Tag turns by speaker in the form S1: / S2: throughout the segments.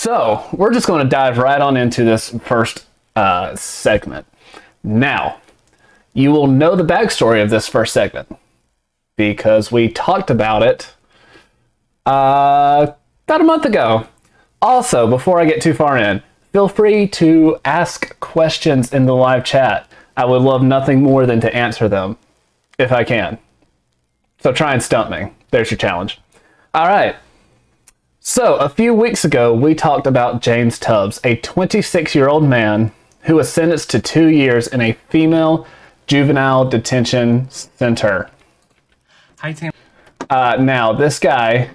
S1: So we're just going to dive right on into this first segment. Now, you will know the backstory of this first segment because we talked about it about a month ago. Also, before I get too far in, feel free to ask questions in the live chat. I would love nothing more than to answer them if I can. So try and stump me. There's your challenge. All right. So a few weeks ago, we talked about James Tubbs, a 26-year-old man who was sentenced to 2 years in a female juvenile detention center.
S2: Hi, Tam.
S1: Now, this guy,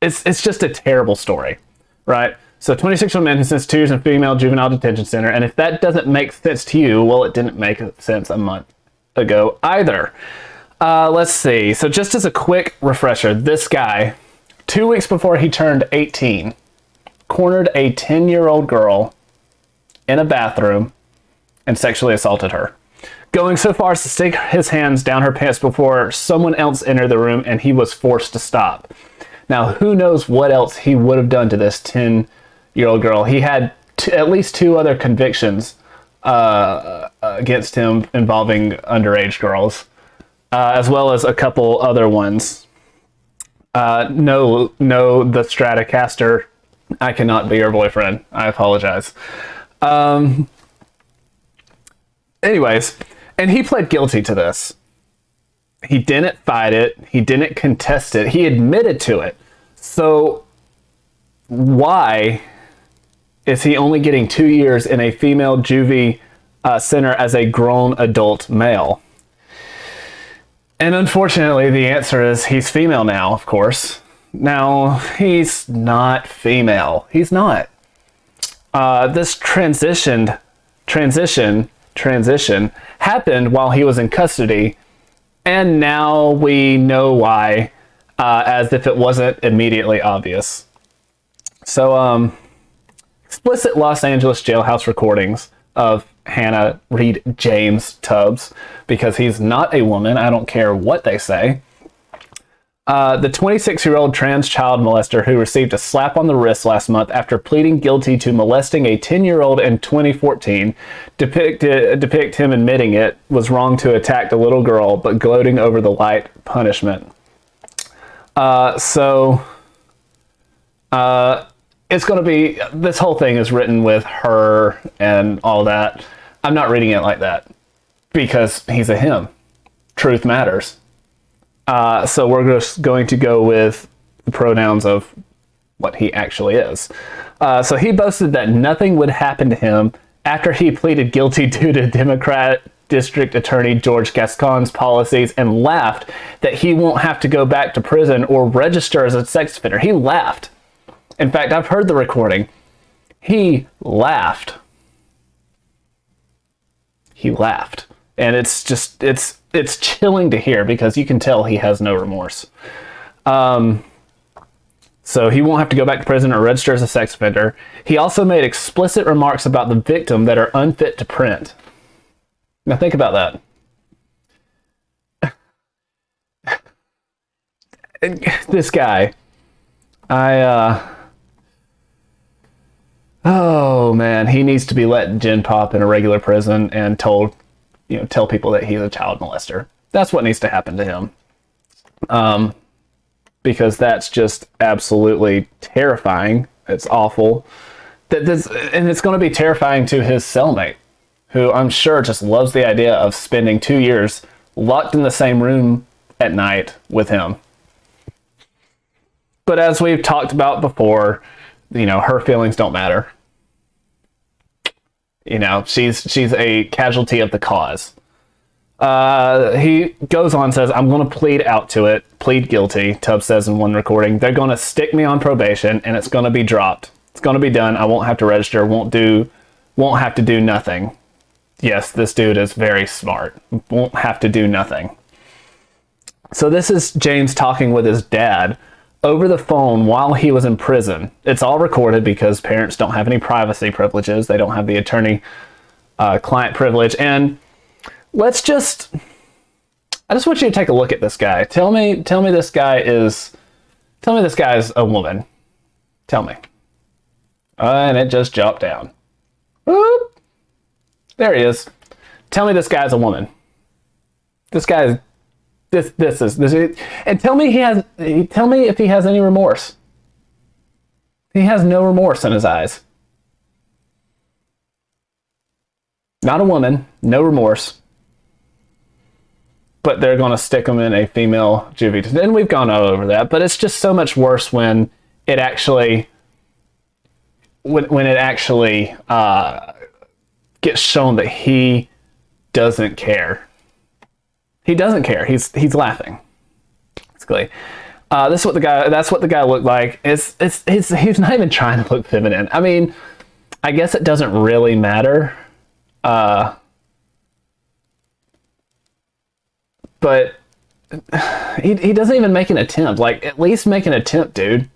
S1: it's just a terrible story, right? So 26-year-old man who sentenced 2 years in a female juvenile detention center, and if that doesn't make sense to you, well, it didn't make sense a month ago either. Let's see. So just as a quick refresher, this guy, 2 weeks before he turned 18, cornered a 10-year-old girl in a bathroom and sexually assaulted her, going so far as to stick his hands down her pants before someone else entered the room and he was forced to stop. Now, who knows what else he would have done to this 10-year-old girl. He had at least 2 other convictions against him involving underage girls. As well as a couple other ones. No, the Stratocaster, I cannot be your boyfriend. I apologize. Anyways, and he pled guilty to this. He didn't fight it. He didn't contest it. He admitted to it. So why is he only getting 2 years in a female juvie center as a grown adult male? And unfortunately, the answer is he's female now, of course. Now, he's not female. He's not. This transition happened while he was in custody, and now we know why, as if it wasn't immediately obvious. So, explicit Los Angeles jailhouse recordings of Hannah Reed James Tubbs, because he's not a woman. I don't care what they say. The 26-year-old trans child molester who received a slap on the wrist last month after pleading guilty to molesting a 10-year-old in 2014 depict him admitting it was wrong to attack the little girl, but gloating over the light punishment. It's going to be, this whole thing is written with her and all that. I'm not reading it like that because he's a him. Truth matters. So we're just going to go with the pronouns of what he actually is. So he boasted that nothing would happen to him after he pleaded guilty due to Democrat District Attorney George Gascon's policies, and laughed that he won't have to go back to prison or register as a sex offender. He laughed. In fact, I've heard the recording. He laughed. He laughed. And it's just, it's chilling to hear because you can tell he has no remorse. So he won't have to go back to prison or register as a sex offender. He also made explicit remarks about the victim that are unfit to print. Now think about that. This guy, oh man, he needs to be let gin pop in a regular prison and tell people that he's a child molester. That's what needs to happen to him. Because that's just absolutely terrifying. It's awful. And it's going to be terrifying to his cellmate, who I'm sure just loves the idea of spending 2 years locked in the same room at night with him. But as we've talked about before, her feelings don't matter. She's a casualty of the cause. He goes on, says, I'm going to plead guilty, Tubbs says in one recording. They're going to stick me on probation and it's going to be dropped. It's going to be done. I won't have to register, won't have to do nothing. Yes, this dude is very smart. Won't have to do nothing. So this is James talking with his dad over the phone while he was in prison. It's all recorded because parents don't have any privacy privileges. They don't have the attorney-client privilege. And I just want you to take a look at this guy. Tell me this guy is a woman. Tell me. And it just jumped down. Whoop. There he is. Tell me this guy's a woman. This guy is this, and tell me if he has any remorse. He has no remorse in his eyes. Not a woman, no remorse. But they're going to stick him in a female juvie. And we've gone all over that, but it's just so much worse when it actually gets shown that he doesn't care. He doesn't care. He's laughing. Basically, that's what the guy looked like. He's not even trying to look feminine. I mean, I guess it doesn't really matter. But he doesn't even make an attempt. Like, at least make an attempt, dude.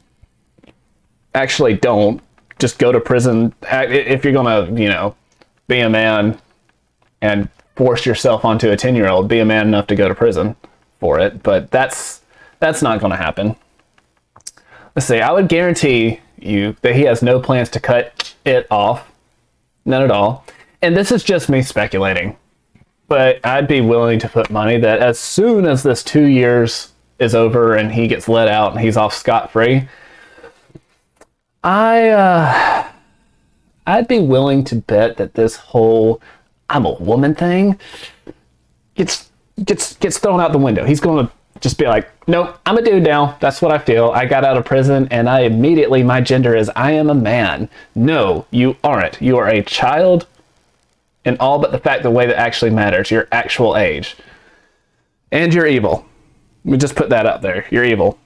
S1: Actually, don't. Just go to prison. If you're gonna, be a man and force yourself onto a 10-year-old, be a man enough to go to prison for it. But that's not gonna happen. Let's see. I would guarantee you that he has no plans to cut it off. None at all. And this is just me speculating. But I'd be willing to put money that as soon as this 2 years is over and he gets let out and he's off scot-free, I'd be willing to bet that this whole "I'm a woman" thing gets thrown out the window. He's going to just be like, "Nope, I'm a dude now. That's what I feel. I got out of prison and my gender is I am a man." No, you aren't. You are a child. And all but the way that actually matters, your actual age. And you're evil. Let me just put that up there. You're evil.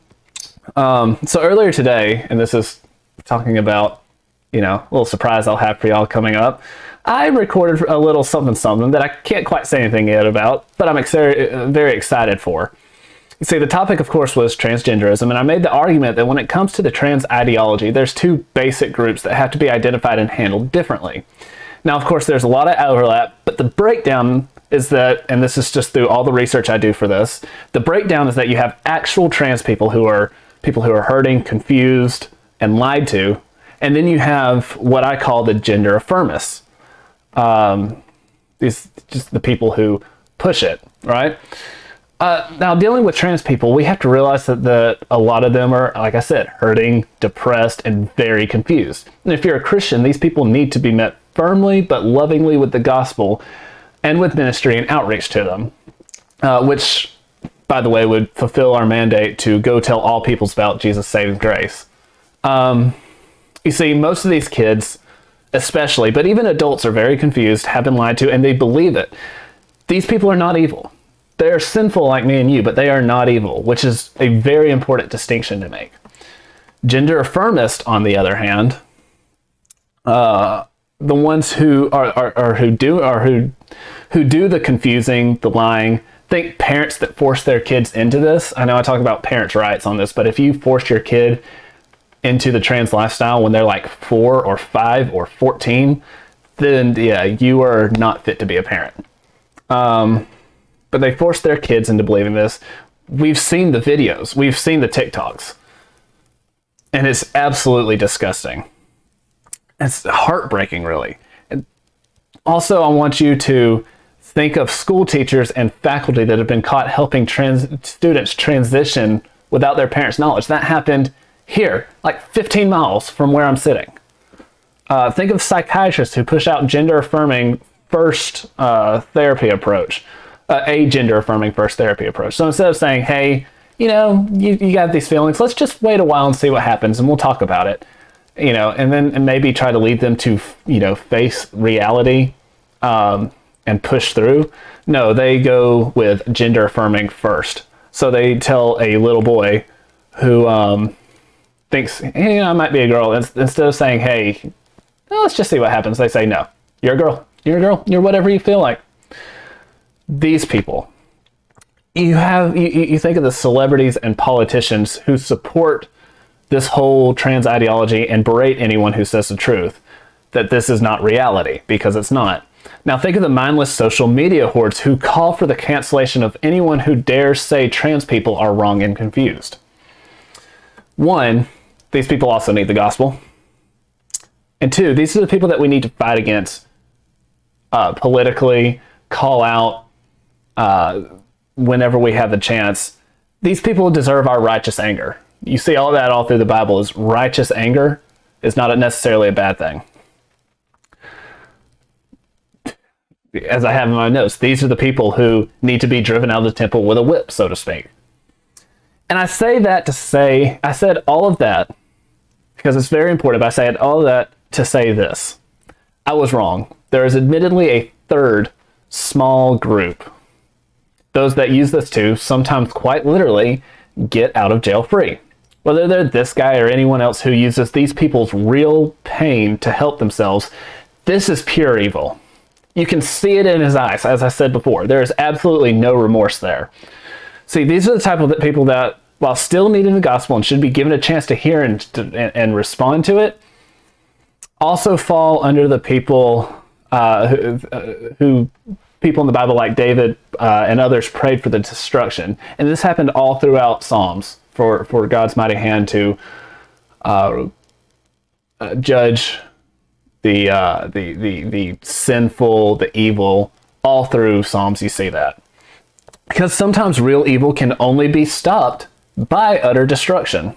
S1: So earlier today, and this is talking about, a little surprise I'll have for y'all coming up, I recorded a little something that I can't quite say anything yet about, but I'm very excited for. You see, the topic, of course, was transgenderism, and I made the argument that when it comes to the trans ideology, there's two basic groups that have to be identified and handled differently. Now, of course, there's a lot of overlap, but the breakdown is that, and this is just through all the research I do for this, the breakdown is that you have actual trans people who are hurting, confused, and lied to, and then you have what I call the gender affirmists. These just the people who push it, right? Now, dealing with trans people, we have to realize that a lot of them are, like I said, hurting, depressed, and very confused. And if you're a Christian, these people need to be met firmly but lovingly with the gospel and with ministry and outreach to them, which, by the way, would fulfill our mandate to go tell all peoples about Jesus' saving grace. You see, most of these kids, especially, but even adults, are very confused, have been lied to, and they believe it. These people are not evil. They are sinful like me and you, but they are not evil, which is a very important distinction to make. Gender affirmists, on the other hand, the ones who do the confusing, the lying, think parents that force their kids into this. I know I talk about parents' rights on this, but if you force your kid into the trans lifestyle when they're like 4 or 5 or 14, then yeah, you are not fit to be a parent. But they force their kids into believing this. We've seen the videos. We've seen the TikToks. And it's absolutely disgusting. It's heartbreaking, really. And also, I want you to think of school teachers and faculty that have been caught helping students transition without their parents' knowledge. That happened here, like 15 miles from where I'm sitting. Think of psychiatrists who push out gender-affirming first therapy approach. A gender-affirming first therapy approach. So instead of saying, hey, you got these feelings, let's just wait a while and see what happens and we'll talk about it. And maybe try to lead them to, face reality and push through. No, they go with gender affirming first. So they tell a little boy who thinks, hey, I might be a girl. Instead of saying, hey, let's just see what happens, they say, no, you're a girl. You're a girl. You're whatever you feel like. These people, you think of the celebrities and politicians who support this whole trans ideology and berate anyone who says the truth, that this is not reality, because it's not. Now think of the mindless social media hordes who call for the cancellation of anyone who dares say trans people are wrong and confused. One, these people also need the gospel. And two, these are the people that we need to fight against politically, call out whenever we have the chance. These people deserve our righteous anger. You see all that all through the Bible is righteous anger is not necessarily a bad thing. As I have in my notes, these are the people who need to be driven out of the temple with a whip, so to speak. And I say that to say, I said all of that because it's very important, but I said all of that to say this. I was wrong. There is admittedly a third small group. Those that use this to, sometimes quite literally, get out of jail free. Whether they're this guy or anyone else who uses these people's real pain to help themselves, this is pure evil. You can see it in his eyes, as I said before. There is absolutely no remorse there. See, these are the type of people that, while still needing the gospel and should be given a chance to hear and respond to it, also fall under the people who people in the Bible like David and others prayed for the destruction. And this happened all throughout Psalms for God's mighty hand to judge the sinful, the evil. All through Psalms you see that. Because sometimes real evil can only be stopped by utter destruction.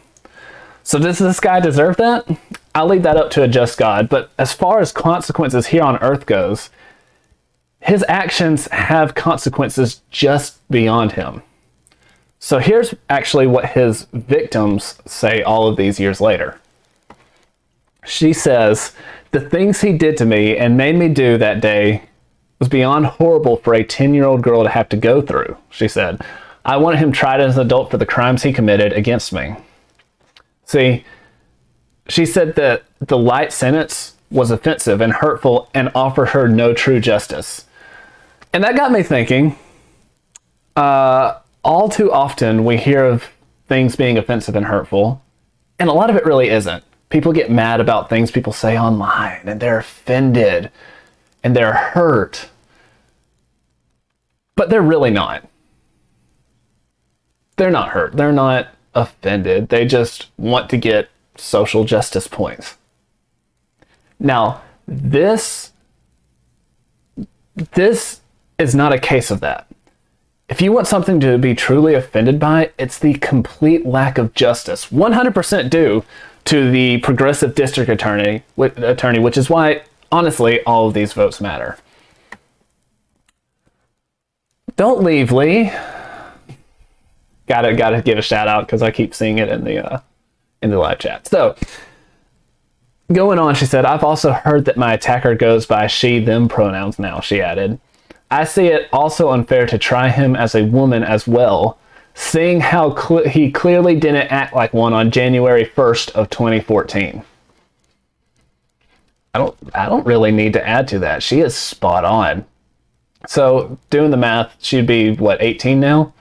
S1: So does this guy deserve that? I'll leave that up to a just God. But as far as consequences here on earth goes, his actions have consequences just beyond him. So here's actually what his victims say all of these years later. She says, "The things he did to me and made me do that day was beyond horrible for a 10-year-old girl to have to go through," she said. "I wanted him tried as an adult for the crimes he committed against me." See, she said that the light sentence was offensive and hurtful and offered her no true justice. And that got me thinking, all too often we hear of things being offensive and hurtful, and a lot of it really isn't. People get mad about things people say online, and they're offended, and they're hurt. But they're really not. They're not hurt. They're not offended. They just want to get social justice points. Now, this is not a case of that. If you want something to be truly offended by, it's the complete lack of justice, 100% due to the progressive district attorney, which is why, honestly, all of these votes matter. Don't leave, Lee. Gotta give a shout out because I keep seeing it in the live chat. So, going on, she said, "I've also heard that my attacker goes by she, them pronouns now," she added. "I see it also unfair to try him as a woman as well, seeing how he clearly didn't act like one on January 1st of 2014. I don't really need to add to that. She is spot on. So doing the math, she'd be, 18 now?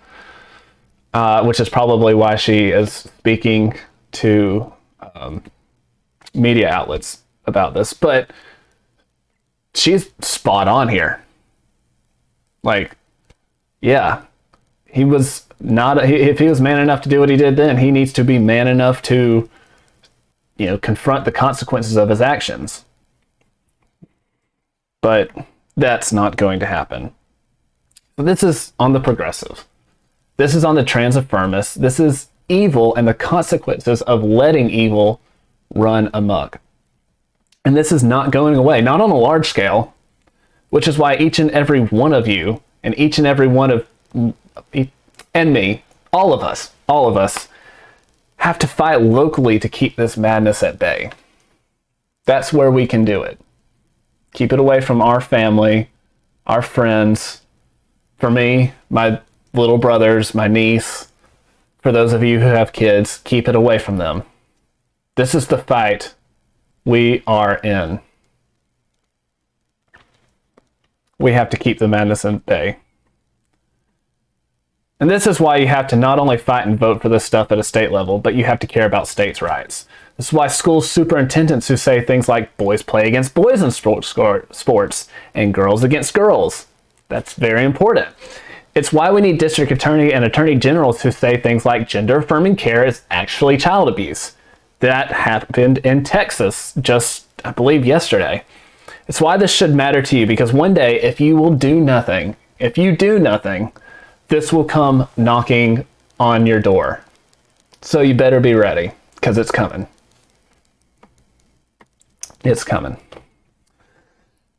S1: Which is probably why she is speaking to media outlets about this. But she's spot on here. Yeah, he was not, if he was man enough to do what he did then, he needs to be man enough to, confront the consequences of his actions. But that's not going to happen. So this is on the progressive. This is on the transformist. This is evil and the consequences of letting evil run amok. And this is not going away, not on a large scale, which is why each and every one of you and each and every one of and me, all of us have to fight locally to keep this madness at bay. That's where we can do it. Keep it away from our family, our friends. For me, my little brothers, my niece. For those of you who have kids, keep it away from them. This is the fight we are in. We have to keep the madness at bay. And this is why you have to not only fight and vote for this stuff at a state level, but you have to care about states' rights. This is why school superintendents who say things like boys play against boys in sports and girls against girls. That's very important. It's why we need district attorney and attorney generals who say things like gender affirming care is actually child abuse. That happened in Texas just, I believe, yesterday. It's why this should matter to you, because one day, if you do nothing, this will come knocking on your door. So you better be ready, because it's coming. It's coming.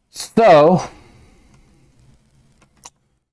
S1: So,